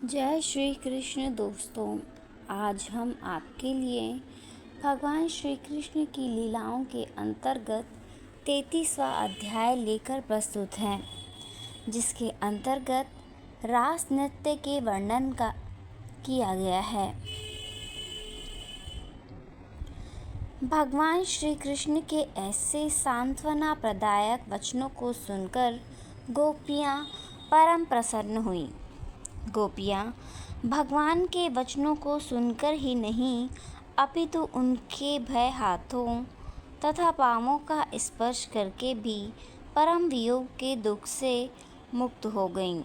जय श्री कृष्ण दोस्तों। आज हम आपके लिए भगवान श्री कृष्ण की लीलाओं के अंतर्गत 33वां अध्याय लेकर प्रस्तुत हैं, जिसके अंतर्गत रास नृत्य के वर्णन का किया गया है। भगवान श्री कृष्ण के ऐसे सांत्वना प्रदायक वचनों को सुनकर गोपियाँ परम प्रसन्न हुईं। गोपियाँ भगवान के वचनों को सुनकर ही नहीं, अपितु उनके भय हाथों तथा पांवों का स्पर्श करके भी परम वियोग के दुख से मुक्त हो गईं।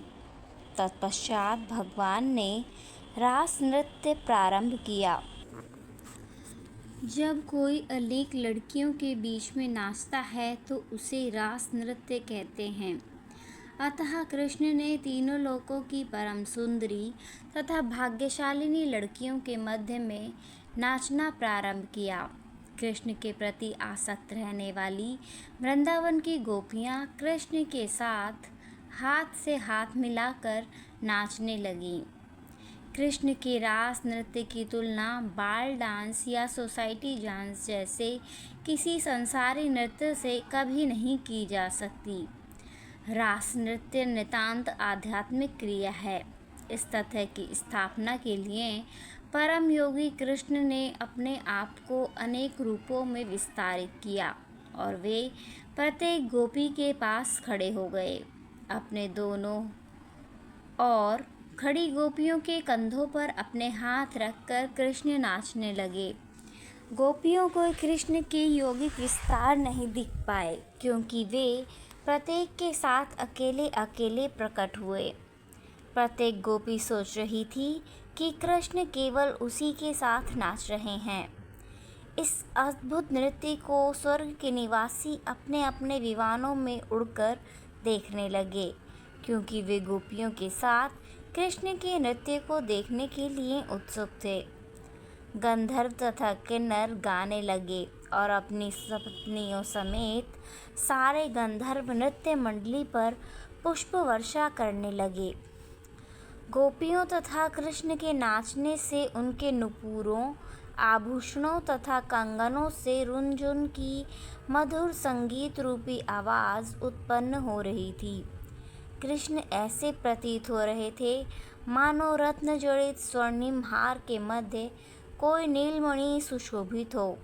तत्पश्चात भगवान ने रास नृत्य प्रारंभ किया। जब कोई अनेक लड़कियों के बीच में नाचता है तो उसे रास नृत्य कहते हैं। अतः कृष्ण ने तीनों लोकों की परम सुंदरी तथा भाग्यशालिनी लड़कियों के मध्य में नाचना प्रारंभ किया। कृष्ण के प्रति आसक्त रहने वाली वृंदावन की गोपियाँ कृष्ण के साथ हाथ से हाथ मिलाकर नाचने लगीं। कृष्ण के रास नृत्य की तुलना बाल डांस या सोसाइटी डांस जैसे किसी संसारी नृत्य से कभी नहीं की जा सकती। रास नृत्य नितांत आध्यात्मिक क्रिया है। इस तथ्य की स्थापना के लिए परम योगी कृष्ण ने अपने आप को अनेक रूपों में विस्तारित किया और वे प्रत्येक गोपी के पास खड़े हो गए। अपने दोनों और खड़ी गोपियों के कंधों पर अपने हाथ रखकर कृष्ण नाचने लगे। गोपियों को कृष्ण के यौगिक विस्तार नहीं दिख पाए, क्योंकि वे प्रत्येक के साथ अकेले अकेले प्रकट हुए। प्रत्येक गोपी सोच रही थी कि कृष्ण केवल उसी के साथ नाच रहे हैं। इस अद्भुत नृत्य को स्वर्ग के निवासी अपने अपने विमानों में उड़कर देखने लगे, क्योंकि वे गोपियों के साथ कृष्ण के नृत्य को देखने के लिए उत्सुक थे। गंधर्व तथा किन्नर गाने लगे और अपनी सपत्नियों समेत सारे गंधर्व नृत्य मंडली पर पुष्प वर्षा करने लगे। गोपियों तथा कृष्ण के नाचने से उनके नुपुरों, आभूषणों तथा कंगनों से रुनझुन की मधुर संगीत रूपी आवाज़ उत्पन्न हो रही थी। कृष्ण ऐसे प्रतीत हो रहे थे मानो रत्न जड़ित स्वर्णिम हार के मध्य कोई नीलमणि सुशोभित हो।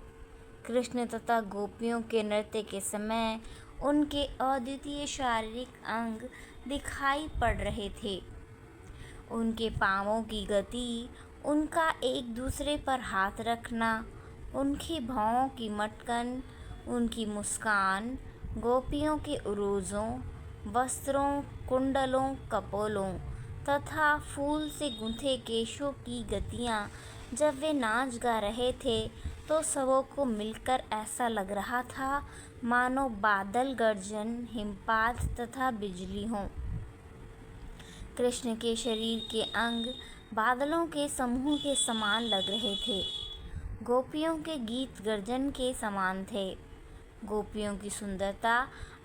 कृष्ण तथा गोपियों के नृत्य के समय उनके अद्वितीय शारीरिक अंग दिखाई पड़ रहे थे। उनके पांवों की गति, उनका एक दूसरे पर हाथ रखना, उनकी भौहों की मटकन, उनकी मुस्कान, गोपियों के उरोजों, वस्त्रों, कुंडलों, कपोलों तथा फूल से गुंथे केशों की गतियाँ जब वे नाच गा रहे थे तो सबों को मिलकर ऐसा लग रहा था मानो बादल गर्जन, हिमपात तथा बिजली हों। कृष्ण के शरीर के अंग बादलों के समूह के समान लग रहे थे। गोपियों के गीत गर्जन के समान थे। गोपियों की सुंदरता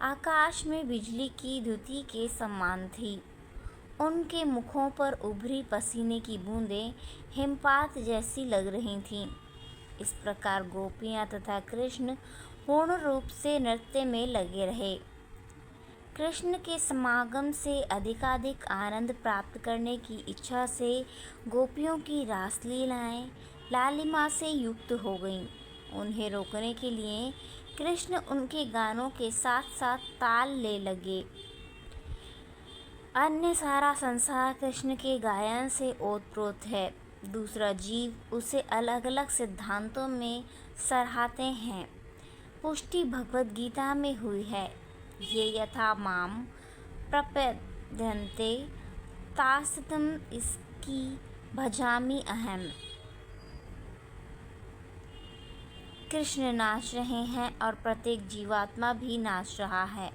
आकाश में बिजली की द्युति के समान थी। उनके मुखों पर उभरी पसीने की बूंदें हिमपात जैसी लग रही थीं। इस प्रकार गोपियाँ तथा कृष्ण पूर्ण रूप से नृत्य में लगे रहे। कृष्ण के समागम से अधिकाधिक आनंद प्राप्त करने की इच्छा से गोपियों की रासलीलाएं लालिमा से युक्त हो गईं। उन्हें रोकने के लिए कृष्ण उनके गानों के साथ साथ ताल ले लगे। अन्य सारा संसार कृष्ण के गायन से ओतप्रोत है। दूसरा जीव उसे अलग अलग सिद्धांतों में सराहते हैं। पुष्टि भगवद गीता में हुई है, ये यथा माम प्रपद्यन्ते तास्तम इसकी भजामि अहम। कृष्ण नाच रहे हैं और प्रत्येक जीवात्मा भी नाच रहा है।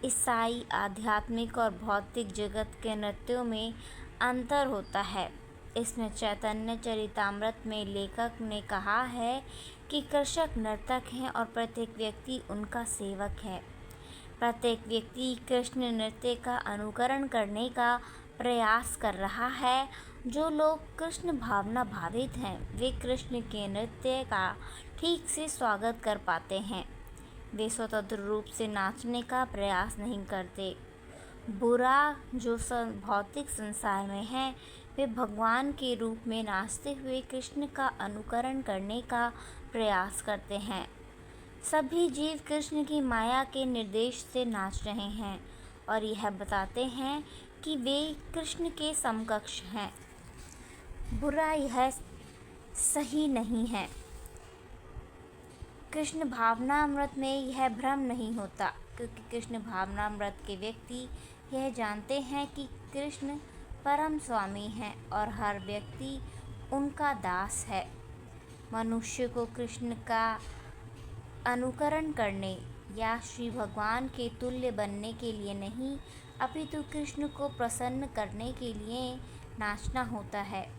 ईसाई आध्यात्मिक और भौतिक जगत के नृत्यों में अंतर होता है। इसमें चैतन्य चरितामृत में लेखक ने कहा है कि कृषक नर्तक हैं और प्रत्येक व्यक्ति उनका सेवक है। प्रत्येक व्यक्ति कृष्ण नृत्य का अनुकरण करने का प्रयास कर रहा है। जो लोग कृष्ण भावना भावित हैं वे कृष्ण के नृत्य का ठीक से स्वागत कर पाते हैं। वे स्वतंत्र रूप से नाचने का प्रयास नहीं करते। बुरा जो भौतिक संसार में है वे भगवान के रूप में नाचते हुए कृष्ण का अनुकरण करने का प्रयास करते हैं। सभी जीव कृष्ण की माया के निर्देश से नाच रहे हैं और यह बताते हैं कि वे कृष्ण के समकक्ष हैं। बुरा यह सही नहीं है। कृष्ण भावनामृत में यह भ्रम नहीं होता, क्योंकि कृष्ण भावनामृत के व्यक्ति यह जानते हैं कि कृष्ण परम स्वामी हैं और हर व्यक्ति उनका दास है। मनुष्य को कृष्ण का अनुकरण करने या श्री भगवान के तुल्य बनने के लिए नहीं, अपितु कृष्ण को प्रसन्न करने के लिए नाचना होता है।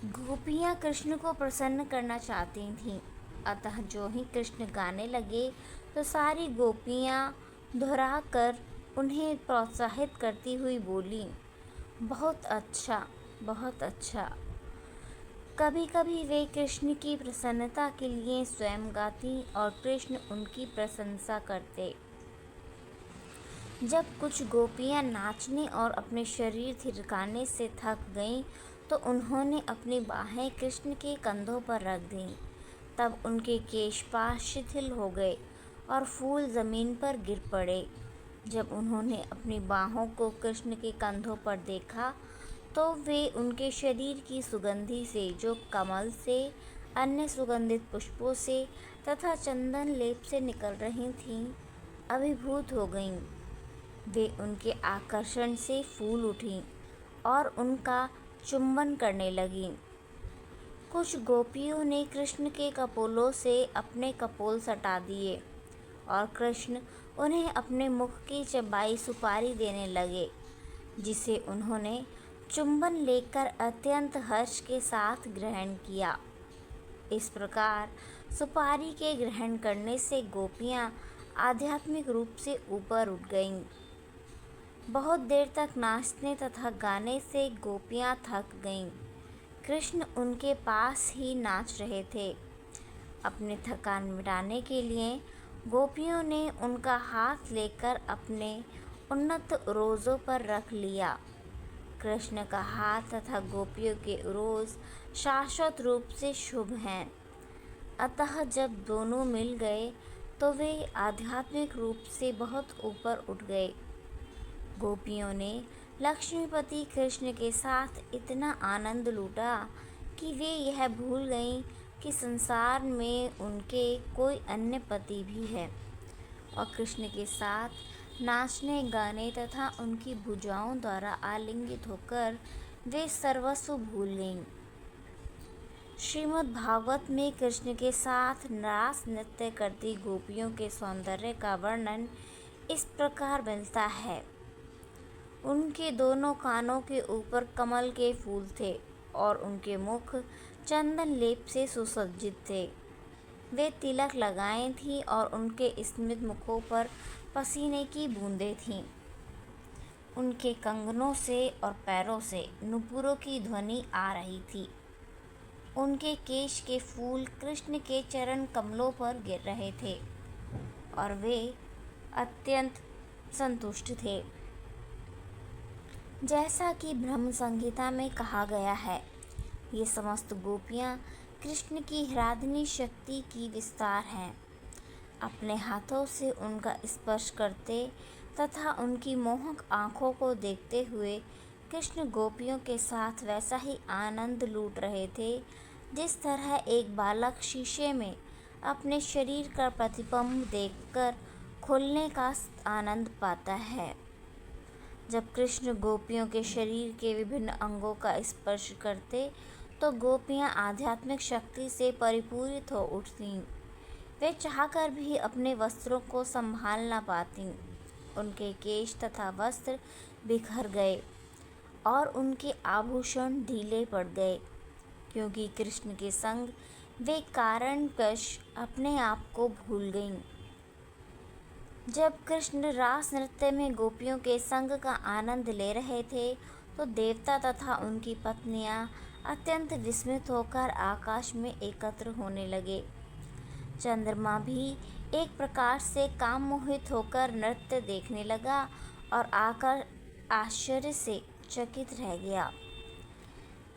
गोपियाँ कृष्ण को प्रसन्न करना चाहती थीं, अतः जो ही कृष्ण गाने लगे तो सारी गोपियाँ दोहराकर उन्हें प्रोत्साहित करती हुई बोलीं, बहुत अच्छा, बहुत अच्छा। कभी कभी वे कृष्ण की प्रसन्नता के लिए स्वयं गाती और कृष्ण उनकी प्रशंसा करते। जब कुछ गोपियाँ नाचने और अपने शरीर थिरकाने से थक गईं तो उन्होंने अपनी बाहें कृष्ण के कंधों पर रख दीं। तब उनके केशपाश शिथिल हो गए और फूल जमीन पर गिर पड़े। जब उन्होंने अपनी बाहों को कृष्ण के कंधों पर देखा तो वे उनके शरीर की सुगंधि से, जो कमल से, अन्य सुगंधित पुष्पों से तथा चंदन लेप से निकल रही थीं, अभिभूत हो गईं। वे उनके आकर्षण से फूल उठीं और उनका चुंबन करने लगीं। कुछ गोपियों ने कृष्ण के कपोलों से अपने कपोल सटा दिए और कृष्ण उन्हें अपने मुख की चबाई सुपारी देने लगे, जिसे उन्होंने चुंबन लेकर अत्यंत हर्ष के साथ ग्रहण किया। इस प्रकार सुपारी के ग्रहण करने से गोपियाँ आध्यात्मिक रूप से ऊपर उठ गईं। बहुत देर तक नाचने तथा गाने से गोपियाँ थक गईं। कृष्ण उनके पास ही नाच रहे थे। अपनी थकान मिटाने के लिए गोपियों ने उनका हाथ लेकर अपने उन्नत उरोज़ों पर रख लिया। कृष्ण का हाथ तथा गोपियों के उरोज़ शाश्वत रूप से शुभ हैं। अतः जब दोनों मिल गए तो वे आध्यात्मिक रूप से बहुत ऊपर उठ गए। गोपियों ने लक्ष्मीपति कृष्ण के साथ इतना आनंद लूटा कि वे यह भूल गईं कि संसार में उनके कोई अन्य पति भी है, और कृष्ण के साथ नाचने, गाने तथा उनकी भुजाओं द्वारा आलिंगित होकर वे सर्वस्व भूल गईं। श्रीमद् भागवत में कृष्ण के साथ रास नृत्य करती गोपियों के सौंदर्य का वर्णन इस प्रकार मिलता है। उनके दोनों कानों के ऊपर कमल के फूल थे और उनके मुख चंदन लेप से सुसज्जित थे। वे तिलक लगाए थीं और उनके स्मित मुखों पर पसीने की बूंदें थीं। उनके कंगनों से और पैरों से नुपुरों की ध्वनि आ रही थी। उनके केश के फूल कृष्ण के चरण कमलों पर गिर रहे थे और वे अत्यंत संतुष्ट थे। जैसा कि ब्रह्म संहिता में कहा गया है, ये समस्त गोपियाँ कृष्ण की ह्लादनी शक्ति की विस्तार हैं। अपने हाथों से उनका स्पर्श करते तथा उनकी मोहक आँखों को देखते हुए कृष्ण गोपियों के साथ वैसा ही आनंद लूट रहे थे जिस तरह एक बालक शीशे में अपने शरीर का प्रतिबिंब देखकर खुलने का आनंद पाता है। जब कृष्ण गोपियों के शरीर के विभिन्न अंगों का स्पर्श करते तो गोपियाँ आध्यात्मिक शक्ति से परिपूरित हो उठतीं। वे चाहकर भी अपने वस्त्रों को संभाल न पातीं। उनके केश तथा वस्त्र बिखर गए और उनके आभूषण ढीले पड़ गए, क्योंकि कृष्ण के संग वे कारणवश अपने आप को भूल गईं। जब कृष्ण रास नृत्य में गोपियों के संग का आनंद ले रहे थे तो देवता तथा उनकी पत्नियां अत्यंत विस्मित होकर आकाश में एकत्र होने लगे। चंद्रमा भी एक प्रकार से काम मोहित होकर नृत्य देखने लगा और आकर आश्चर्य से चकित रह गया।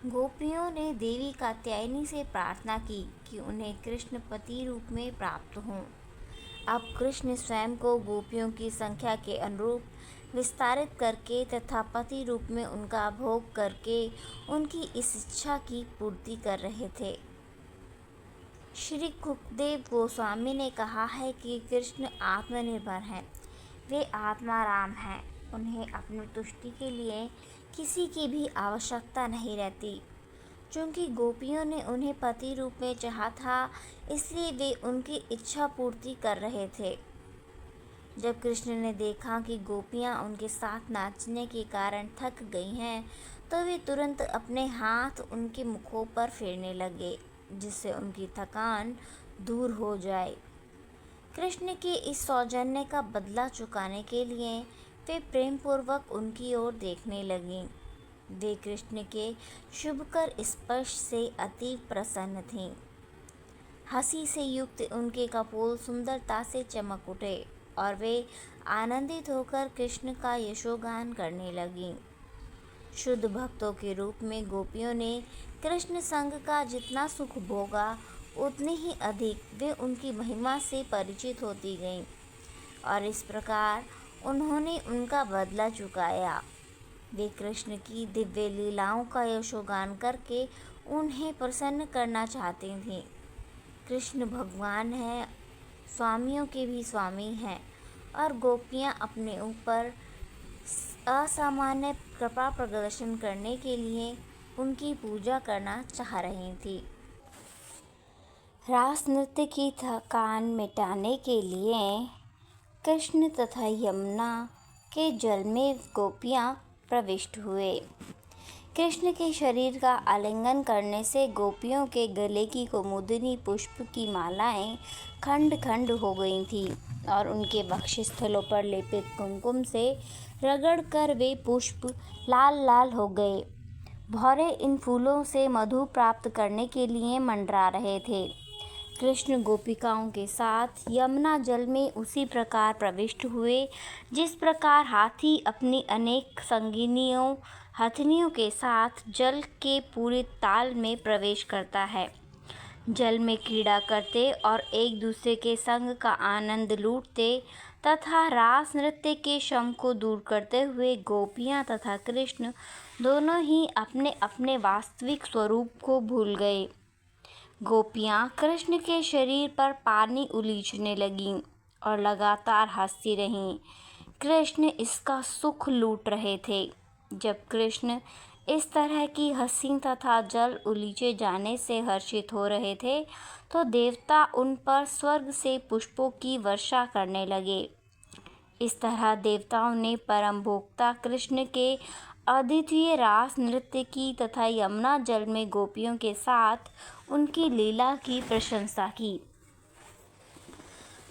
गोपियों ने देवी कात्यायनी से प्रार्थना की कि उन्हें कृष्ण पति रूप में प्राप्त हों। अब कृष्ण स्वयं को गोपियों की संख्या के अनुरूप विस्तारित करके तथा पति रूप में उनका भोग करके उनकी इस इच्छा की पूर्ति कर रहे थे। श्री सुखदेव गोस्वामी ने कहा है कि कृष्ण आत्मनिर्भर हैं, वे आत्माराम हैं, उन्हें अपनी तुष्टि के लिए किसी की भी आवश्यकता नहीं रहती। चूँकि गोपियों ने उन्हें पति रूप में चाहा था, इसलिए वे उनकी इच्छा पूर्ति कर रहे थे। जब कृष्ण ने देखा कि गोपियाँ उनके साथ नाचने के कारण थक गई हैं, तो वे तुरंत अपने हाथ उनके मुखों पर फेरने लगे, जिससे उनकी थकान दूर हो जाए। कृष्ण के इस सौजन्य का बदला चुकाने के लिए वे प्रेमपूर्वक उनकी ओर देखने लगीं। वे कृष्ण के शुभकर स्पर्श से अति प्रसन्न थीं। हंसी से युक्त उनके कपोल सुंदरता से चमक उठे और वे आनंदित होकर कृष्ण का यशोगान करने लगीं। शुद्ध भक्तों के रूप में गोपियों ने कृष्ण संग का जितना सुख भोगा, उतनी ही अधिक वे उनकी महिमा से परिचित होती गईं और इस प्रकार उन्होंने उनका बदला चुकाया। वे कृष्ण की दिव्य लीलाओं का यशोगान करके उन्हें प्रसन्न करना चाहती थीं। कृष्ण भगवान हैं, स्वामियों के भी स्वामी हैं और गोपियाँ अपने ऊपर असामान्य कृपा प्रदर्शन करने के लिए उनकी पूजा करना चाह रही थीं। रास नृत्य की थकान मिटाने के लिए कृष्ण तथा यमुना के जल में गोपियाँ प्रविष्ट हुए। कृष्ण के शरीर का आलिंगन करने से गोपियों के गले की कुमुदिनी पुष्प की मालाएं खंड खंड हो गई थीं और उनके वक्षस्थलों पर लेपित कुमकुम से रगड़कर वे पुष्प लाल लाल हो गए। भौरे इन फूलों से मधु प्राप्त करने के लिए मंडरा रहे थे। कृष्ण गोपिकाओं के साथ यमुना जल में उसी प्रकार प्रविष्ट हुए जिस प्रकार हाथी अपनी अनेक संगिनियों हथनियों के साथ जल के पूरे ताल में प्रवेश करता है। जल में क्रीड़ा करते और एक दूसरे के संग का आनंद लूटते तथा रास नृत्य के शंख को दूर करते हुए गोपियाँ तथा कृष्ण दोनों ही अपने अपने वास्तविक स्वरूप को भूल गए। गोपियाँ कृष्ण के शरीर पर पानी उलीचने लगीं और लगातार हंसती रहीं। कृष्ण इसका सुख लूट रहे थे। जब कृष्ण इस तरह की हंसी तथा जल उलीचे जाने से हर्षित हो रहे थे, तो देवता उन पर स्वर्ग से पुष्पों की वर्षा करने लगे। इस तरह देवताओं ने परम भोक्ता कृष्ण के अद्वितीय रास नृत्य की तथा यमुना जल में गोपियों के साथ उनकी लीला की प्रशंसा की।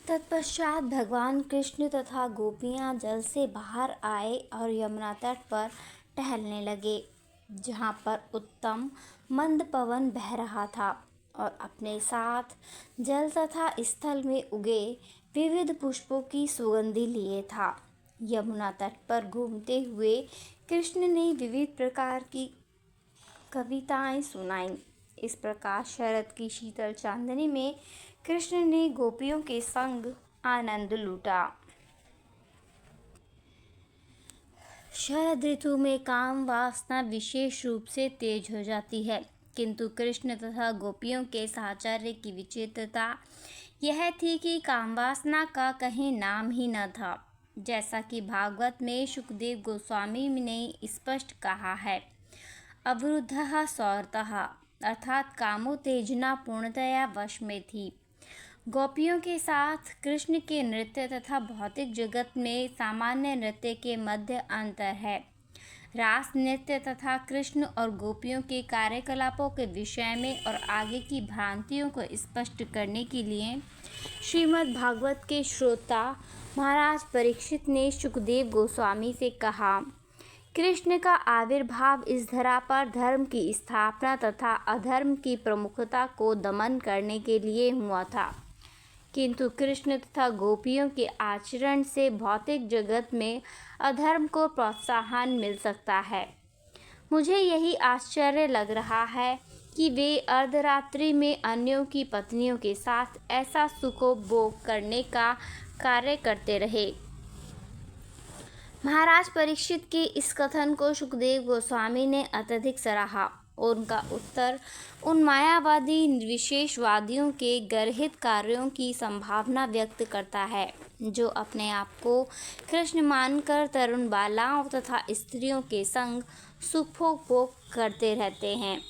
तत्पश्चात भगवान कृष्ण तथा गोपियाँ जल से बाहर आए और यमुना तट पर टहलने लगे, जहाँ पर उत्तम मंद पवन बह रहा था और अपने साथ जल तथा स्थल में उगे विविध पुष्पों की सुगंधि लिए था। यमुना तट पर घूमते हुए कृष्ण ने विविध प्रकार की कविताएं सुनाईं। इस प्रकार शरद की शीतल चांदनी में कृष्ण ने गोपियों के संग आनंद लूटा। शरद ऋतु में काम वासना विशेष रूप से तेज हो जाती है, किंतु कृष्ण तथा गोपियों के साहचर्य की विचित्रता यह थी कि काम वासना का कहीं नाम ही न था। जैसा कि भागवत में सुखदेव गोस्वामी ने स्पष्ट कहा है, अवरुद्धः सौरतः, अर्थात कामोत्तेजना पूर्णतया वश में थी। गोपियों के साथ कृष्ण के नृत्य तथा भौतिक जगत में सामान्य नृत्य के मध्य अंतर है। रास नृत्य तथा कृष्ण और गोपियों के कार्यकलापों के विषय में और आगे की भ्रांतियों को स्पष्ट करने के लिए श्रीमद् भागवत के श्रोता महाराज परीक्षित ने सुखदेव गोस्वामी से कहा, कृष्ण का आविर्भाव इस धरा पर धर्म की स्थापना तथा अधर्म की प्रमुखता को दमन करने के लिए हुआ था, किंतु कृष्ण तथा गोपियों के आचरण से भौतिक जगत में अधर्म को प्रोत्साहन मिल सकता है। मुझे यही आश्चर्य लग रहा है कि वे अर्धरात्रि में अन्यों की पत्नियों के साथ ऐसा सुखोपभोग करने का कार्य करते रहे। महाराज परीक्षित के इस कथन को सुखदेव गोस्वामी ने अत्यधिक सराहा और उनका उत्तर उन मायावादी विशेषवादियों के गर्हित कार्यों की संभावना व्यक्त करता है जो अपने आप को कृष्ण मानकर तरुण बालाओं तथा स्त्रियों के संग सुखोपभोग करते रहते हैं।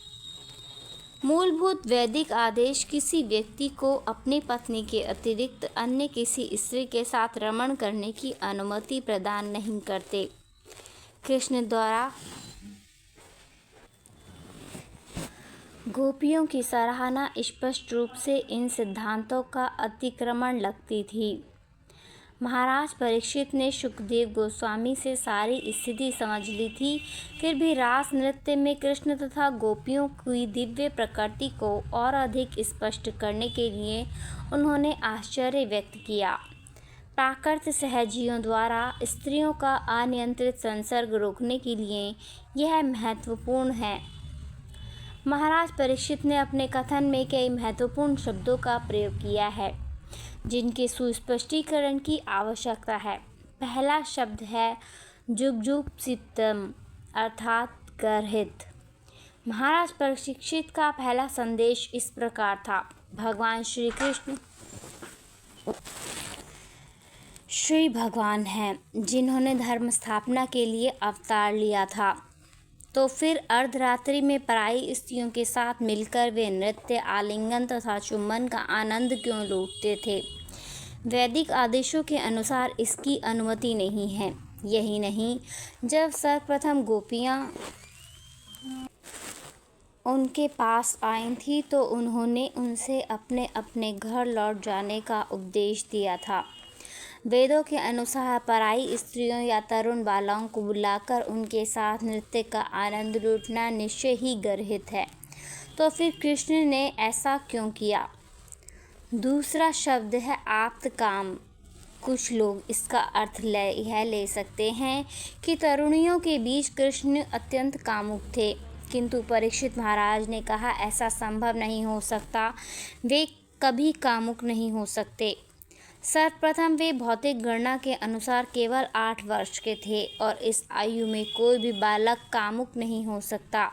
मूलभूत वैदिक आदेश किसी व्यक्ति को अपनी पत्नी के अतिरिक्त अन्य किसी स्त्री के साथ रमण करने की अनुमति प्रदान नहीं करते। कृष्ण द्वारा गोपियों की सराहना स्पष्ट रूप से इन सिद्धांतों का अतिक्रमण लगती थी। महाराज परीक्षित ने सुखदेव गोस्वामी से सारी स्थिति समझ ली थी, फिर भी रास नृत्य में कृष्ण तथा गोपियों की दिव्य प्रकृति को और अधिक स्पष्ट करने के लिए उन्होंने आश्चर्य व्यक्त किया। प्राकृत सहजियों द्वारा स्त्रियों का अनियंत्रित संसर्ग रोकने के लिए यह महत्वपूर्ण है। महाराज परीक्षित ने अपने कथन में कई महत्वपूर्ण शब्दों का प्रयोग किया है जिनके सुस्पष्टीकरण की आवश्यकता है। पहला शब्द है जुगजुप्सितम अर्थात गर्हित। महाराज परीक्षित का पहला संदेश इस प्रकार था, भगवान श्री भगवान हैं जिन्होंने धर्म स्थापना के लिए अवतार लिया था, तो फिर अर्धरात्रि में पराई स्त्रियों के साथ मिलकर वे नृत्य, आलिंगन तथा चुंबन का आनंद क्यों लूटते थे। वैदिक आदेशों के अनुसार इसकी अनुमति नहीं है। यही नहीं, जब सर्वप्रथम गोपियाँ उनके पास आई थी तो उन्होंने उनसे अपने अपने घर लौट जाने का उपदेश दिया था। वेदों के अनुसार पराई स्त्रियों या तरुण बालाओं को बुलाकर उनके साथ नृत्य का आनंद लूटना निश्चय ही गर्हित है, तो फिर कृष्ण ने ऐसा क्यों किया। दूसरा शब्द है आप्तकाम। कुछ लोग इसका अर्थ यह ले सकते हैं कि तरुणियों के बीच कृष्ण अत्यंत कामुक थे, किंतु परीक्षित महाराज ने कहा ऐसा संभव नहीं हो सकता, वे कभी कामुक नहीं हो सकते। सर्वप्रथम वे भौतिक गणना के अनुसार केवल 8 वर्ष के थे और इस आयु में कोई भी बालक कामुक नहीं हो सकता।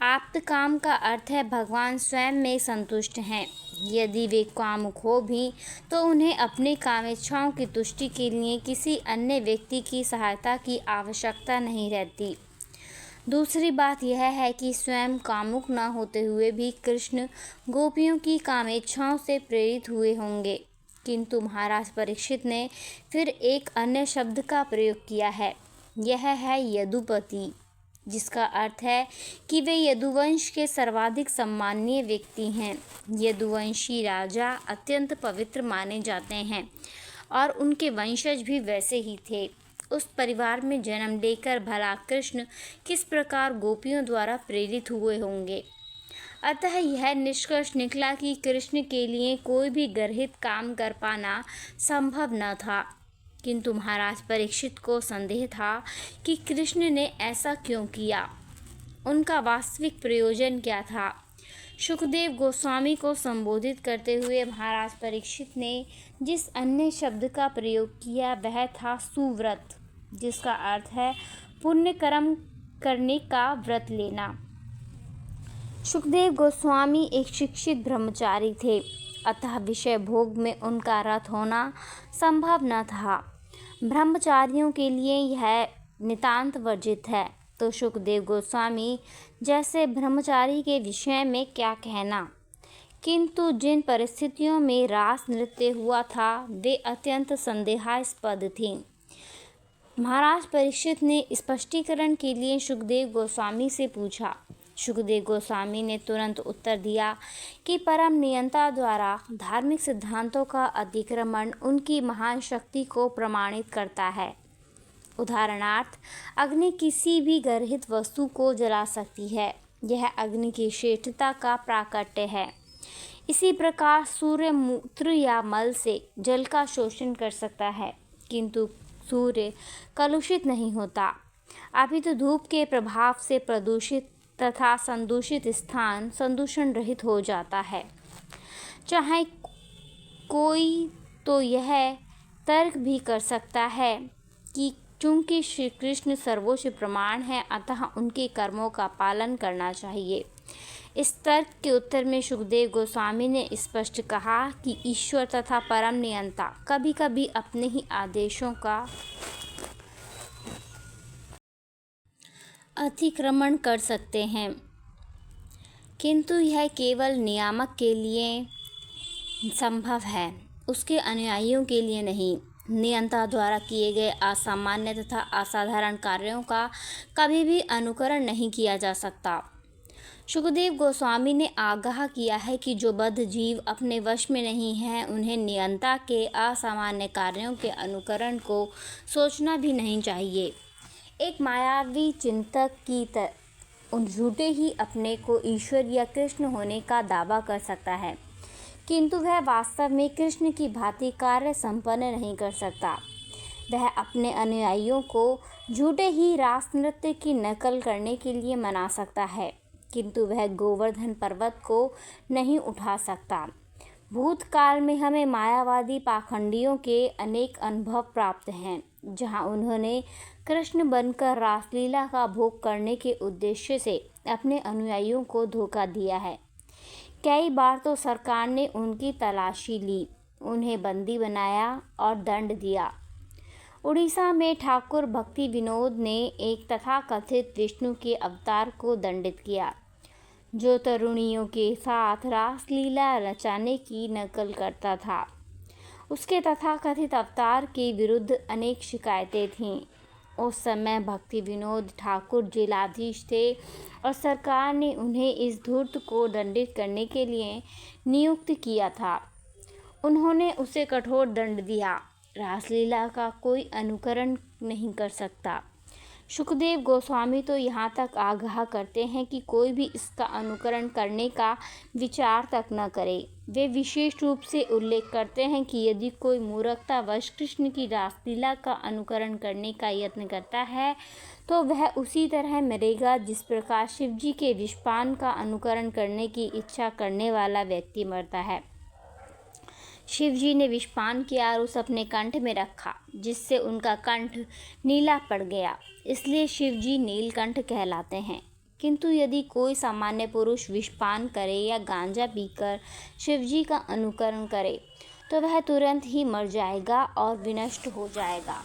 आप्तकाम का अर्थ है भगवान स्वयं में संतुष्ट हैं। यदि वे कामुक हो भी तो उन्हें अपनी कामेच्छाओं की तुष्टि के लिए किसी अन्य व्यक्ति की सहायता की आवश्यकता नहीं रहती। दूसरी बात यह है कि स्वयं कामुक न होते हुए भी कृष्ण गोपियों की कामेच्छाओं से प्रेरित हुए होंगे, किंतु महाराज परीक्षित ने फिर एक अन्य शब्द का प्रयोग किया है, यह है यदुपति, जिसका अर्थ है कि वे यदुवंश के सर्वाधिक सम्माननीय व्यक्ति हैं। यदुवंशी राजा अत्यंत पवित्र माने जाते हैं और उनके वंशज भी वैसे ही थे। उस परिवार में जन्म लेकर भला कृष्ण किस प्रकार गोपियों द्वारा प्रेरित हुए होंगे। अतः यह निष्कर्ष निकला कि कृष्ण के लिए कोई भी गर्हित काम कर पाना संभव न था, किंतु महाराज परीक्षित को संदेह था कि कृष्ण ने ऐसा क्यों किया, उनका वास्तविक प्रयोजन क्या था। सुखदेव गोस्वामी को संबोधित करते हुए महाराज परीक्षित ने जिस अन्य शब्द का प्रयोग किया वह था सुव्रत, जिसका अर्थ है पुण्य कर्म करने का व्रत लेना। सुखदेव गोस्वामी एक शिक्षित ब्रह्मचारी थे, अतः विषय भोग में उनका रत होना संभव न था। ब्रह्मचारियों के लिए यह नितांत वर्जित है, तो सुखदेव गोस्वामी जैसे ब्रह्मचारी के विषय में क्या कहना। किंतु जिन परिस्थितियों में रास नृत्य हुआ था वे अत्यंत संदेहास्पद थीं। महाराज परीक्षित ने स्पष्टीकरण के लिए सुखदेव गोस्वामी से पूछा, सुखदेव गोस्वामी ने तुरंत उत्तर दिया कि परम नियंता द्वारा धार्मिक सिद्धांतों का अतिक्रमण उनकी महान शक्ति को प्रमाणित करता है। उदाहरणार्थ, अग्नि किसी भी गर्भित वस्तु को जला सकती है। यह अग्नि की श्रेष्ठता का प्राकट्य है। इसी प्रकार सूर्य मूत्र या मल से जल का शोषण कर सकता है, किंतु सूर्य कलुषित नहीं होता। अभी तो धूप के प्रभाव से प्रदूषित तथा संदूषित स्थान संदूषण रहित हो जाता है। चाहे कोई तो यह तर्क भी कर सकता है कि चूंकि श्री कृष्ण सर्वोच्च प्रमाण है, अतः उनके कर्मों का पालन करना चाहिए। इस तर्क के उत्तर में सुखदेव गोस्वामी ने स्पष्ट कहा कि ईश्वर तथा परम नियंता कभी कभी अपने ही आदेशों का अतिक्रमण कर सकते हैं, किंतु यह केवल नियामक के लिए संभव है, उसके अनुयायियों के लिए नहीं। नियंता द्वारा किए गए असामान्य तथा असाधारण कार्यों का कभी भी अनुकरण नहीं किया जा सकता। सुखदेव गोस्वामी ने आगाह किया है कि जो बद्ध जीव अपने वश में नहीं हैं, उन्हें नियंता के असामान्य कार्यों के अनुकरण को सोचना भी नहीं चाहिए। एक मायावी चिंतक की झूठे ही अपने को ईश्वर या कृष्ण होने का दावा कर सकता है, किंतु वह वास्तव में कृष्ण की भांति कार्य संपन्न नहीं कर सकता। वह अपने अनुयायियों को झूठे ही रास नृत्य की नकल करने के लिए मना सकता है, किंतु वह गोवर्धन पर्वत को नहीं उठा सकता। भूतकाल में हमें मायावादी पाखंडियों के अनेक अनुभव प्राप्त हैं, जहां उन्होंने कृष्ण बनकर रासलीला का भोग करने के उद्देश्य से अपने अनुयायियों को धोखा दिया है। कई बार तो सरकार ने उनकी तलाशी ली, उन्हें बंदी बनाया और दंड दिया। उड़ीसा में ठाकुर भक्ति विनोद ने एक तथाकथित विष्णु के अवतार को दंडित किया, जो तरुणियों के साथ रासलीला रचाने की नकल करता था। उसके तथाकथित अवतार के विरुद्ध अनेक शिकायतें थीं। उस समय भक्ति विनोद ठाकुर जिलाधीश थे और सरकार ने उन्हें इस धूर्त को दंडित करने के लिए नियुक्त किया था। उन्होंने उसे कठोर दंड दिया। रासलीला का कोई अनुकरण नहीं कर सकता। सुखदेव गोस्वामी तो यहाँ तक आगाह करते हैं कि कोई भी इसका अनुकरण करने का विचार तक न करे। वे विशेष रूप से उल्लेख करते हैं कि यदि कोई मूर्खतावश कृष्ण की रासलीला का अनुकरण करने का यत्न करता है, तो वह उसी तरह मरेगा जिस प्रकार शिवजी के विषपान का अनुकरण करने की इच्छा करने वाला व्यक्ति मरता है। शिवजी ने विषपान किया और उसे अपने कंठ में रखा, जिससे उनका कंठ नीला पड़ गया, इसलिए शिवजी नीलकंठ कहलाते हैं। किंतु यदि कोई सामान्य पुरुष विषपान करे या गांजा पीकर शिवजी का अनुकरण करे, तो वह तुरंत ही मर जाएगा और विनष्ट हो जाएगा।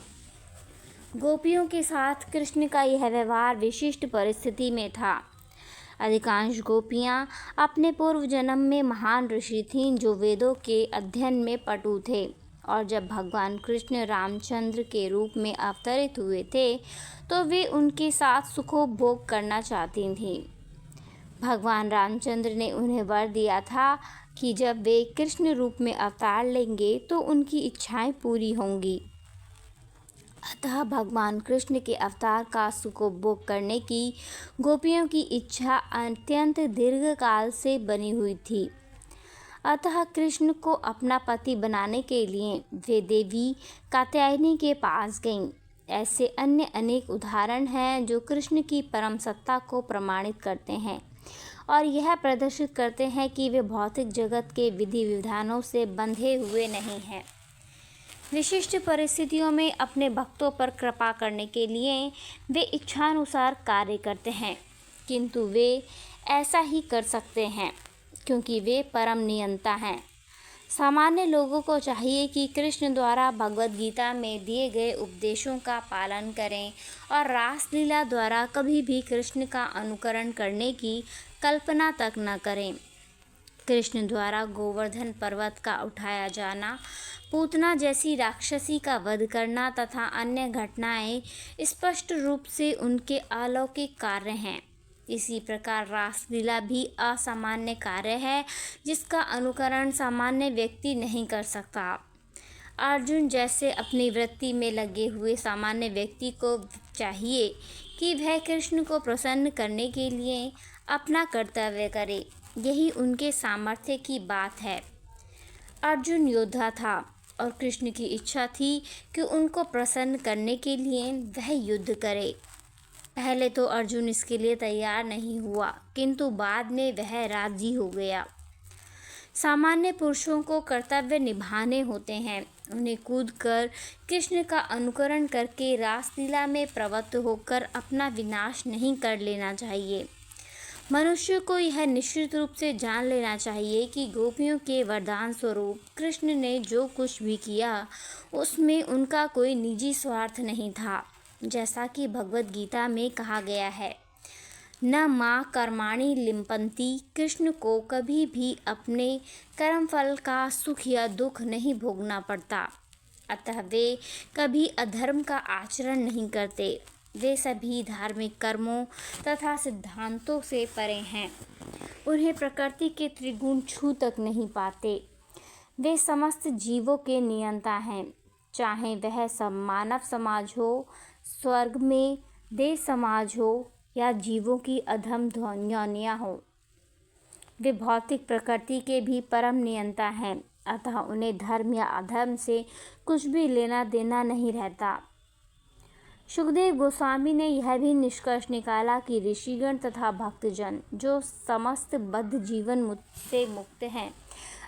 गोपियों के साथ कृष्ण का यह व्यवहार विशिष्ट परिस्थिति में था। अधिकांश गोपियाँ अपने पूर्व जन्म में महान ऋषि थीं, जो वेदों के अध्ययन में पटु थे, और जब भगवान कृष्ण रामचंद्र के रूप में अवतरित हुए थे, तो वे उनके साथ सुखोपभोग करना चाहती थीं। भगवान रामचंद्र ने उन्हें वर दिया था कि जब वे कृष्ण रूप में अवतार लेंगे तो उनकी इच्छाएं पूरी होंगी। अतः भगवान कृष्ण के अवतार का सुखोपभोग करने की गोपियों की इच्छा अत्यंत दीर्घ काल से बनी हुई थी। अतः कृष्ण को अपना पति बनाने के लिए वे देवी कात्यायनी के पास गईं। ऐसे अन्य अनेक उदाहरण हैं जो कृष्ण की परम सत्ता को प्रमाणित करते हैं और यह प्रदर्शित करते हैं कि वे भौतिक जगत के विधि विधानों से बंधे हुए नहीं हैं। विशिष्ट परिस्थितियों में अपने भक्तों पर कृपा करने के लिए वे इच्छानुसार कार्य करते हैं, किंतु वे ऐसा ही कर सकते हैं क्योंकि वे परम नियंता हैं। सामान्य लोगों को चाहिए कि कृष्ण द्वारा भगवद गीता में दिए गए उपदेशों का पालन करें और रासलीला द्वारा कभी भी कृष्ण का अनुकरण करने की कल्पना तक न करें। कृष्ण द्वारा गोवर्धन पर्वत का उठाया जाना, पूतना जैसी राक्षसी का वध करना तथा अन्य घटनाएं स्पष्ट रूप से उनके अलौकिक कार्य हैं। इसी प्रकार रासलीला भी असामान्य कार्य है जिसका अनुकरण सामान्य व्यक्ति नहीं कर सकता। अर्जुन जैसे अपनी वृत्ति में लगे हुए सामान्य व्यक्ति को चाहिए कि वह कृष्ण को प्रसन्न करने के लिए अपना कर्तव्य करे, यही उनके सामर्थ्य की बात है। अर्जुन योद्धा था और कृष्ण की इच्छा थी कि उनको प्रसन्न करने के लिए वह युद्ध करे। पहले तो अर्जुन इसके लिए तैयार नहीं हुआ, किंतु बाद में वह राजी हो गया। सामान्य पुरुषों को कर्तव्य निभाने होते हैं। उन्हें कूदकर कृष्ण का अनुकरण करके रासलीला में प्रवृत्त होकर अपना विनाश नहीं कर लेना चाहिए। मनुष्य को यह निश्चित रूप से जान लेना चाहिए कि गोपियों के वरदान स्वरूप कृष्ण ने जो कुछ भी किया उसमें उनका कोई निजी स्वार्थ नहीं था। जैसा कि भगवद गीता में कहा गया है, न माँ कर्माणि लिम्पन्ति, कृष्ण को कभी भी अपने कर्मफल का सुख या दुख नहीं भोगना पड़ता। अतः वे कभी अधर्म का आचरण नहीं करते। वे सभी धार्मिक कर्मों तथा सिद्धांतों से परे हैं। उन्हें प्रकृति के त्रिगुण छू तक नहीं पाते। वे समस्त जीवों के नियंता हैं, चाहे वह सब मानव समाज हो, स्वर्ग में देव समाज हो या जीवों की अधम योनियां हो। वे भौतिक प्रकृति के भी परम नियंता हैं, अतः उन्हें धर्म या अधर्म से कुछ भी लेना देना नहीं रहता। सुखदेव गोस्वामी ने यह भी निष्कर्ष निकाला कि ऋषिगण तथा भक्तजन जो समस्त बद्ध जीवन से मुक्त हैं,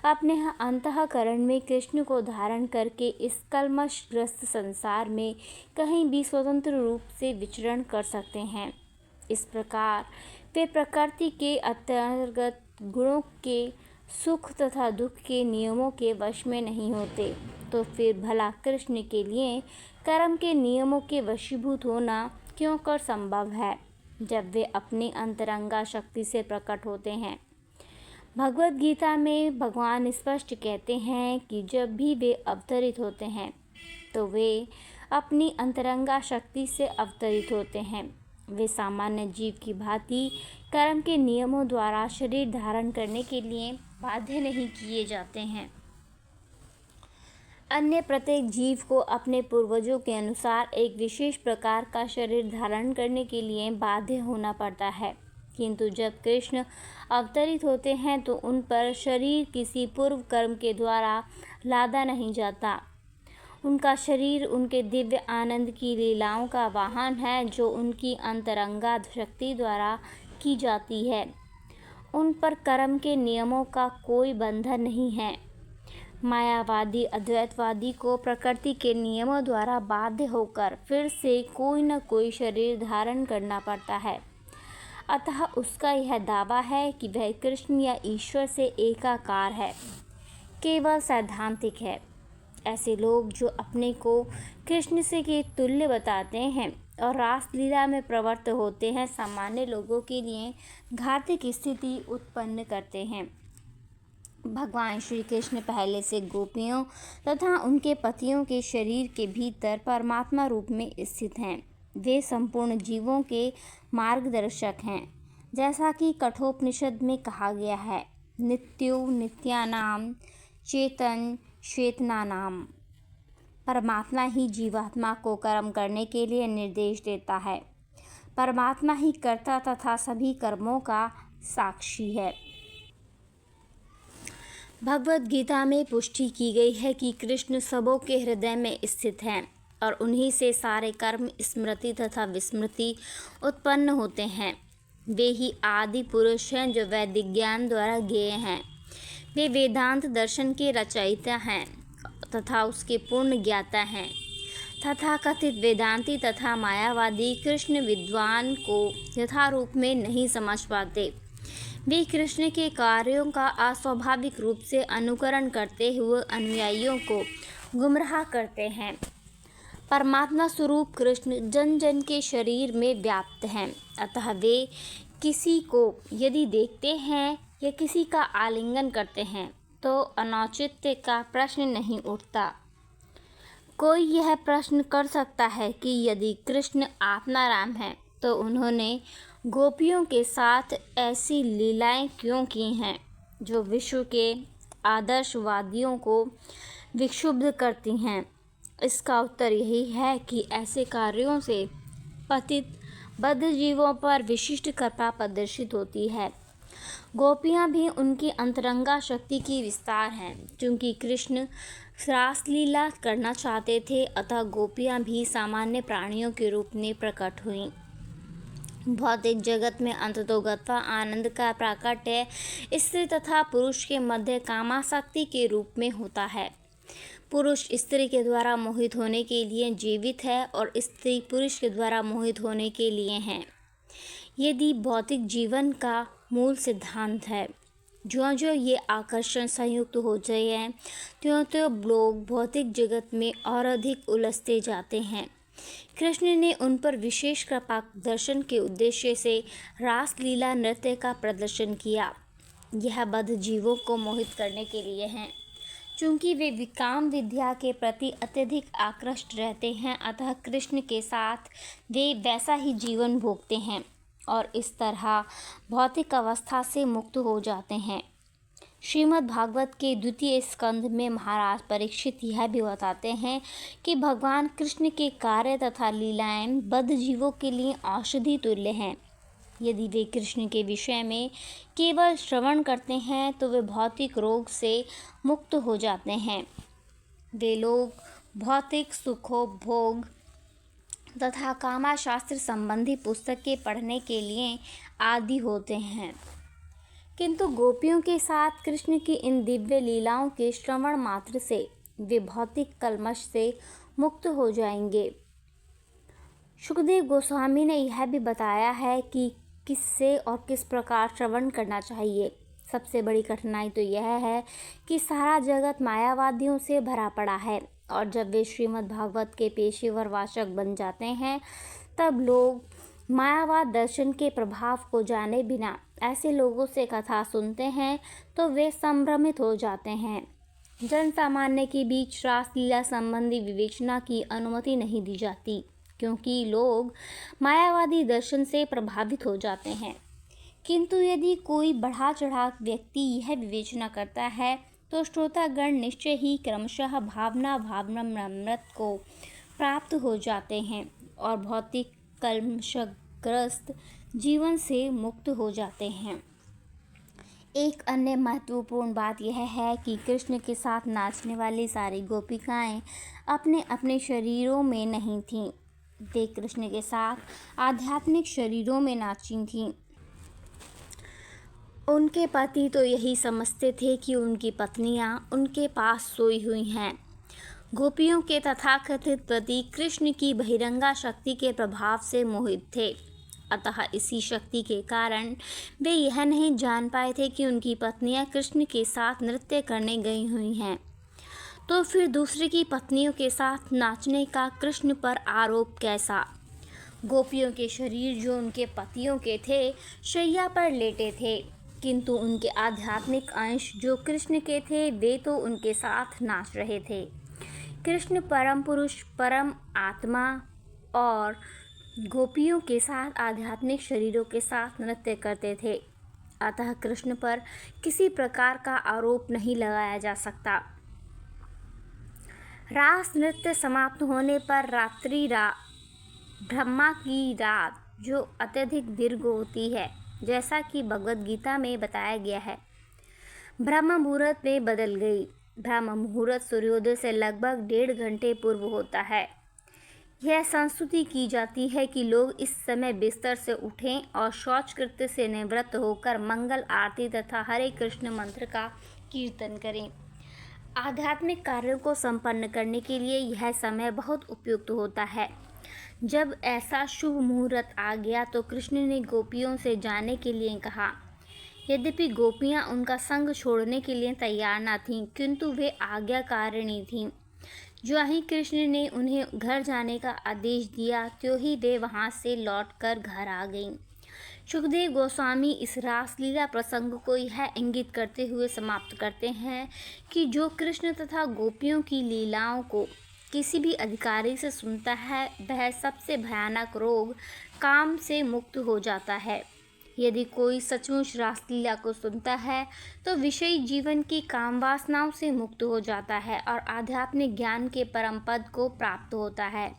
अपने अंतःकरण में कृष्ण को धारण करके इस कल्मषग्रस्त संसार में कहीं भी स्वतंत्र रूप से विचरण कर सकते हैं। इस प्रकार वे प्रकृति के अंतर्गत गुणों के सुख तथा दुख के नियमों के वश में नहीं होते। तो फिर भला कृष्ण के लिए कर्म के नियमों के वशीभूत होना क्यों कर संभव है, जब वे अपनी अंतरंगा शक्ति से प्रकट होते हैं। भगवद गीता में भगवान स्पष्ट कहते हैं कि जब भी वे अवतरित होते हैं तो वे अपनी अंतरंगा शक्ति से अवतरित होते हैं। वे सामान्य जीव की भांति कर्म के नियमों द्वारा शरीर धारण करने के लिए बाध्य नहीं किए जाते हैं। अन्य प्रत्येक जीव को अपने पूर्वजों के अनुसार एक विशेष प्रकार का शरीर धारण करने के लिए बाध्य होना पड़ता है, किंतु जब कृष्ण अवतरित होते हैं तो उन पर शरीर किसी पूर्व कर्म के द्वारा लादा नहीं जाता। उनका शरीर उनके दिव्य आनंद की लीलाओं का वाहन है, जो उनकी अंतरंगा शक्ति द्वारा की जाती है। उन पर कर्म के नियमों का कोई बंधन नहीं है। मायावादी अद्वैतवादी को प्रकृति के नियमों द्वारा बाध्य होकर फिर से कोई न कोई शरीर धारण करना पड़ता है। अतः उसका यह दावा है कि वह कृष्ण या ईश्वर से एकाकार है, केवल सैद्धांतिक है। ऐसे लोग जो अपने को कृष्ण से के तुल्य बताते हैं और रासलीला में प्रवृत्त होते हैं, सामान्य लोगों के लिए घातक स्थिति उत्पन्न करते हैं। भगवान श्री कृष्ण पहले से गोपियों तथा उनके पतियों के शरीर के भीतर परमात्मा रूप में स्थित हैं। वे संपूर्ण जीवों के मार्गदर्शक हैं, जैसा कि कठोपनिषद में कहा गया है, नित्यो नित्यानाम चेतन चेतनानाम। परमात्मा ही जीवात्मा को कर्म करने के लिए निर्देश देता है। परमात्मा ही कर्ता तथा सभी कर्मों का साक्षी है। भगवद गीता में पुष्टि की गई है कि कृष्ण सबों के हृदय में स्थित हैं और उन्हीं से सारे कर्म, स्मृति तथा विस्मृति उत्पन्न होते हैं। वे ही आदि पुरुष हैं जो वैदिक ज्ञान द्वारा ज्ञेय हैं। वे वेदांत दर्शन के रचयिता हैं तथा उसके पूर्ण ज्ञाता हैं। तथाकथित वेदांती तथा मायावादी कृष्ण विद्वान को यथारूप में नहीं समझ पाते। वे कृष्ण के कार्यों का अस्वाभाविक रूप से अनुकरण करते हुए अनुयायियों को गुमराह करते हैं। परमात्मा स्वरूप कृष्ण जन जन के शरीर में व्याप्त हैं, अतः वे किसी को यदि देखते हैं या किसी का आलिंगन करते हैं तो अनौचित्य का प्रश्न नहीं उठता। कोई यह प्रश्न कर सकता है कि यदि कृष्ण आत्माराम हैं तो उन्होंने गोपियों के साथ ऐसी लीलाएं क्यों की हैं जो विश्व के आदर्शवादियों को विक्षुब्ध करती हैं? इसका उत्तर यही है कि ऐसे कार्यों से पतित बद्ध जीवों पर विशिष्ट कृपा प्रदर्शित होती है। गोपियाँ भी उनकी अंतरंगा शक्ति की विस्तार हैं। चूँकि कृष्ण रासलीला करना चाहते थे, अतः गोपियाँ भी सामान्य प्राणियों के रूप में प्रकट हुईं। भौतिक जगत में अंततोगत्वा आनंद का प्राकट्य स्त्री तथा पुरुष के मध्य कामासक्ति के रूप में होता है। पुरुष स्त्री के द्वारा मोहित होने के लिए जीवित है और स्त्री पुरुष के द्वारा मोहित होने के लिए है। यदि भौतिक जीवन का मूल सिद्धांत है, ज्यों-ज्यों ये आकर्षण संयुक्त हो जाए हैं, त्यों-त्यों लोग भौतिक जगत में और अधिक उलझते जाते हैं। कृष्ण ने उन पर विशेष कृपा दर्शन के उद्देश्य से रासलीला नृत्य का प्रदर्शन किया। यह बद्ध जीवों को मोहित करने के लिए है। चूँकि वे विकाम विद्या के प्रति अत्यधिक आकृष्ट रहते हैं, अतः कृष्ण के साथ वे वैसा ही जीवन भोगते हैं और इस तरह भौतिक अवस्था से मुक्त हो जाते हैं। श्रीमद् भागवत के द्वितीय स्कंध में महाराज परीक्षित यह भी बताते हैं कि भगवान कृष्ण के कार्य तथा लीलाएं बद्ध जीवों के लिए औषधि तुल्य हैं। यदि वे कृष्ण के विषय में केवल श्रवण करते हैं तो वे भौतिक रोग से मुक्त हो जाते हैं। वे लोग भौतिक सुखोपभोग तथा कामशास्त्र संबंधी पुस्तकें पढ़ने के लिए आदी होते हैं, किंतु गोपियों के साथ कृष्ण की इन दिव्य लीलाओं के श्रवण मात्र से वे भौतिक कल्मश से मुक्त हो जाएंगे। शुकदेव गोस्वामी ने यह भी बताया है कि किससे और किस प्रकार श्रवण करना चाहिए। सबसे बड़ी कठिनाई तो यह है कि सारा जगत मायावादियों से भरा पड़ा है और जब वे श्रीमद् भागवत के पेशेवर वाचक बन जाते हैं, तब लोग मायावाद दर्शन के प्रभाव को जाने बिना ऐसे लोगों से कथा सुनते हैं तो वे संभ्रमित हो जाते हैं। जन सामान्य के बीच रासलीला संबंधी विवेचना की अनुमति नहीं दी जाती, क्योंकि लोग मायावादी दर्शन से प्रभावित हो जाते हैं। किंतु यदि कोई बढ़ा चढ़ा व्यक्ति यह विवेचना करता है तो श्रोतागण निश्चय ही क्रमशः भावनामृत को प्राप्त हो जाते हैं और भौतिक कल्मषग्रस्त जीवन से मुक्त हो जाते हैं। एक अन्य महत्वपूर्ण बात यह है कि कृष्ण के साथ नाचने वाली सारी गोपिकाएं अपने अपने शरीरों में नहीं थीं। वे कृष्ण के साथ आध्यात्मिक शरीरों में नाची थीं। उनके पति तो यही समझते थे कि उनकी पत्नियां उनके पास सोई हुई हैं। गोपियों के तथाकथित पति कृष्ण की बहिरंगा शक्ति के प्रभाव से मोहित थे, अतः इसी शक्ति के कारण वे यह नहीं जान पाए थे कि उनकी पत्नियां कृष्ण के साथ नृत्य करने गई हुई हैं। तो फिर दूसरे की पत्नियों के साथ नाचने का कृष्ण पर आरोप कैसा? गोपियों के शरीर जो उनके पतियों के थे, शैया पर लेटे थे, किंतु उनके आध्यात्मिक अंश जो कृष्ण के थे, वे तो उनके साथ नाच रहे थे। कृष्ण परम पुरुष, परम आत्मा और गोपियों के साथ आध्यात्मिक शरीरों के साथ नृत्य करते थे, अतः कृष्ण पर किसी प्रकार का आरोप नहीं लगाया जा सकता। रास नृत्य समाप्त होने पर रात्रि ब्रह्मा की रात जो अत्यधिक दीर्घ होती है, जैसा कि भगवद गीता में बताया गया है, ब्रह्म मुहूर्त में बदल गई। ब्रह्म मुहूर्त सूर्योदय से लगभग 1.5 घंटे पूर्व होता है। यह संस्तुति की जाती है कि लोग इस समय बिस्तर से उठें और शौच कृत्य से निवृत्त होकर मंगल आरती तथा हरे कृष्ण मंत्र का कीर्तन करें। आध्यात्मिक कार्यों को संपन्न करने के लिए यह समय बहुत उपयुक्त होता है। जब ऐसा शुभ मुहूर्त आ गया तो कृष्ण ने गोपियों से जाने के लिए कहा। यद्यपि गोपियां उनका संग छोड़ने के लिए तैयार न थीं, किंतु वे आज्ञाकारिणी थीं। जो ही कृष्ण ने उन्हें घर जाने का आदेश दिया, त्यों ही वे वहां से लौटकर घर आ गईं। शुकदेव गोस्वामी इस रासलीला प्रसंग को यह इंगित करते हुए समाप्त करते हैं कि जो कृष्ण तथा गोपियों की लीलाओं को किसी भी अधिकारी से सुनता है, वह सबसे भयानक रोग काम से मुक्त हो जाता है। यदि कोई सचमुच रासलीला को सुनता है तो विषयी जीवन की काम वासनाओं से मुक्त हो जाता है और आध्यात्मिक ज्ञान के परम पद को प्राप्त होता है।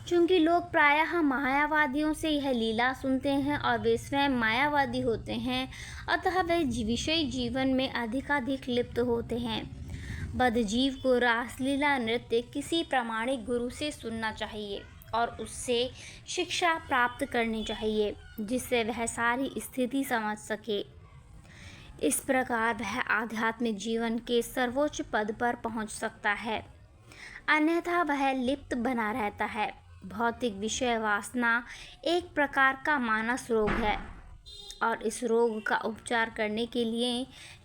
चूँकि लोग प्रायः मायावादियों से यह लीला सुनते हैं और वे स्वयं मायावादी होते हैं, अतः वे विषयी जीवन में अधिकाधिक लिप्त होते हैं। बद्धजीव को रासलीला नृत्य किसी प्रामाणिक गुरु से सुनना चाहिए और उससे शिक्षा प्राप्त करनी चाहिए, जिससे वह सारी स्थिति समझ सके। इस प्रकार वह आध्यात्मिक जीवन के सर्वोच्च पद पर पहुंच सकता है, अन्यथा वह लिप्त बना रहता है। भौतिक विषय वासना एक प्रकार का मानस रोग है और इस रोग का उपचार करने के लिए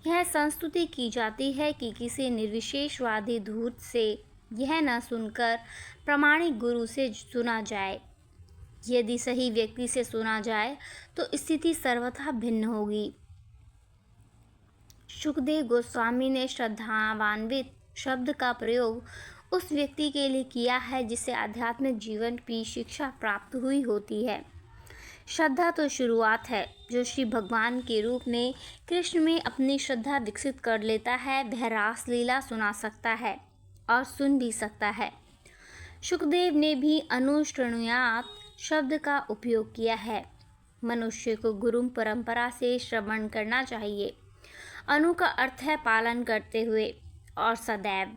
यह संस्तुति की जाती है कि किसी निर्विशेषवादी धूर्त से यह न सुनकर प्रामाणिक गुरु से सुना जाए। यदि सही व्यक्ति से सुना जाए तो स्थिति सर्वथा भिन्न होगी। सुखदेव गोस्वामी ने श्रद्धावान्वित शब्द का प्रयोग उस व्यक्ति के लिए किया है जिसे आध्यात्मिक जीवन की शिक्षा प्राप्त हुई होती है। श्रद्धा तो शुरुआत है। जो श्री भगवान के रूप में कृष्ण में अपनी श्रद्धा विकसित कर लेता है वह रासलीला सुना सकता है और सुन भी सकता है। सुखदेव ने भी अनुष्ठुयात शब्द का उपयोग किया है। मनुष्य को गुरु परंपरा से श्रवण करना चाहिए। अनु का अर्थ है पालन करते हुए और सदैव,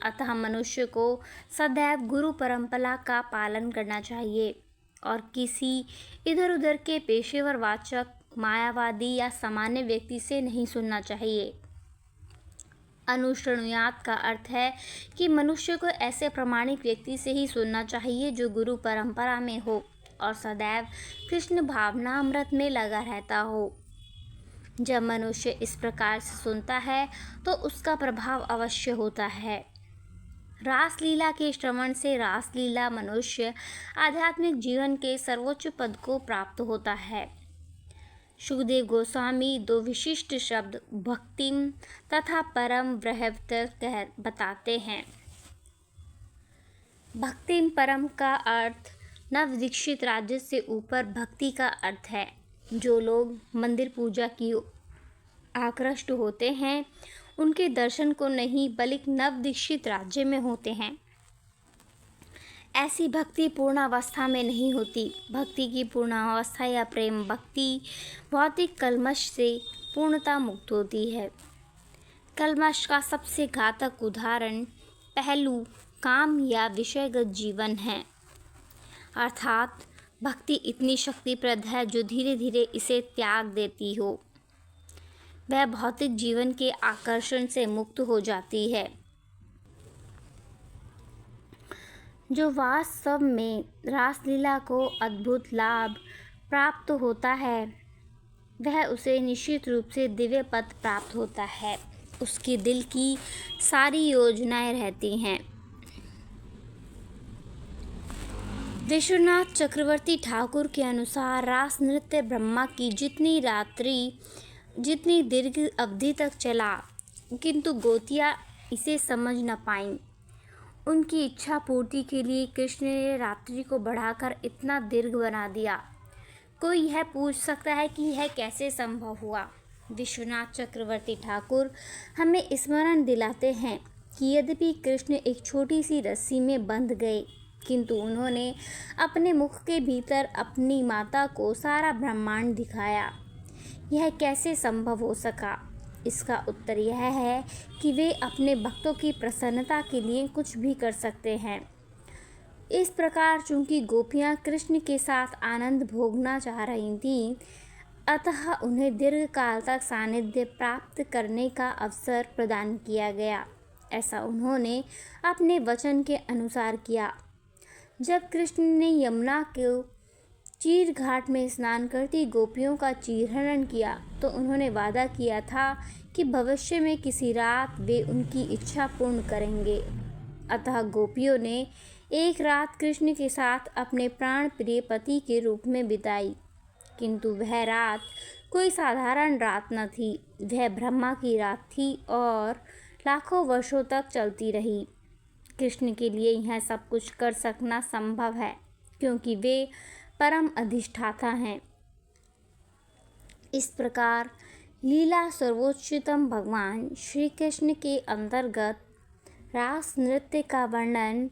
अतः मनुष्य को सदैव गुरु परंपरा का पालन करना चाहिए और किसी इधर उधर के पेशेवर वाचक, मायावादी या सामान्य व्यक्ति से नहीं सुनना चाहिए। अनुष्ठुयात का अर्थ है कि मनुष्य को ऐसे प्रामाणिक व्यक्ति से ही सुनना चाहिए जो गुरु परंपरा में हो और सदैव कृष्ण भावनामृत में लगा रहता हो। जब मनुष्य इस प्रकार से सुनता है तो उसका प्रभाव अवश्य होता है। रासलीला के श्रवण से रासलीला मनुष्य आध्यात्मिक जीवन के सर्वोच्च पद को प्राप्त होता है। सुखदेव गोस्वामी दो विशिष्ट शब्द भक्तिम तथा परम ब्रह्मत्व बताते हैं। भक्तिम परम का अर्थ नवदीक्षित राज्य से ऊपर भक्ति का अर्थ है। जो लोग मंदिर पूजा की आकृष्ट होते हैं उनके दर्शन को नहीं बल्कि नवदीक्षित राज्य में होते हैं। ऐसी भक्ति पूर्णावस्था में नहीं होती। भक्ति की पूर्णावस्था या प्रेम भक्ति भौतिक कल्मश से पूर्णता मुक्त होती है। कल्मश का सबसे घातक उदाहरण पहलू काम या विषयगत जीवन है, अर्थात भक्ति इतनी शक्तिप्रद है जो धीरे धीरे इसे त्याग देती हो। वह भौतिक जीवन के आकर्षण से मुक्त हो जाती है। जो वास्तव में रासलीला को अद्भुत लाभ प्राप्त होता है वह उसे निश्चित रूप से दिव्य पद प्राप्त होता है। उसके दिल की सारी योजनाएं रहती हैं। विश्वनाथ चक्रवर्ती ठाकुर के अनुसार रास नृत्य ब्रह्मा की जितनी दीर्घ अवधि तक चला, किंतु गोतियाँ इसे समझ न पाईं। उनकी इच्छा पूर्ति के लिए कृष्ण ने रात्रि को बढ़ाकर इतना दीर्घ बना दिया। कोई यह पूछ सकता है कि यह कैसे संभव हुआ। विश्वनाथ चक्रवर्ती ठाकुर हमें स्मरण दिलाते हैं कि यद्यपि कृष्ण एक छोटी सी रस्सी में बंध गए, किंतु उन्होंने अपने मुख के भीतर अपनी माता को सारा ब्रह्मांड दिखाया। यह कैसे संभव हो सका? इसका उत्तर यह है कि वे अपने भक्तों की प्रसन्नता के लिए कुछ भी कर सकते हैं। इस प्रकार चूंकि गोपियाँ कृष्ण के साथ आनंद भोगना चाह रही थीं, अतः उन्हें दीर्घ काल तक सानिध्य प्राप्त करने का अवसर प्रदान किया गया। ऐसा उन्होंने अपने वचन के अनुसार किया। जब कृष्ण ने यमुना को चीर घाट में स्नान करती गोपियों का चीरहरण किया तो उन्होंने वादा किया था कि भविष्य में किसी रात वे उनकी इच्छा पूर्ण करेंगे। अतः गोपियों ने एक रात कृष्ण के साथ अपने प्राण प्रिय पति के रूप में बिताई, किंतु वह रात कोई साधारण रात न थी। वह ब्रह्मा की रात थी और लाखों वर्षों तक चलती रही। कृष्ण के लिए यह सब कुछ कर सकना संभव है क्योंकि वे परम अधिष्ठाता हैं। इस प्रकार लीला सर्वोच्चतम भगवान श्री कृष्ण के अंतर्गत रास नृत्य का वर्णन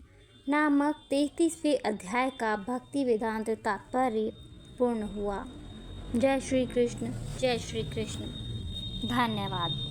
नामक 33वें अध्याय का भक्ति वेदांत तात्पर्य पूर्ण हुआ। जय श्री कृष्ण, जय श्री कृष्ण। धन्यवाद।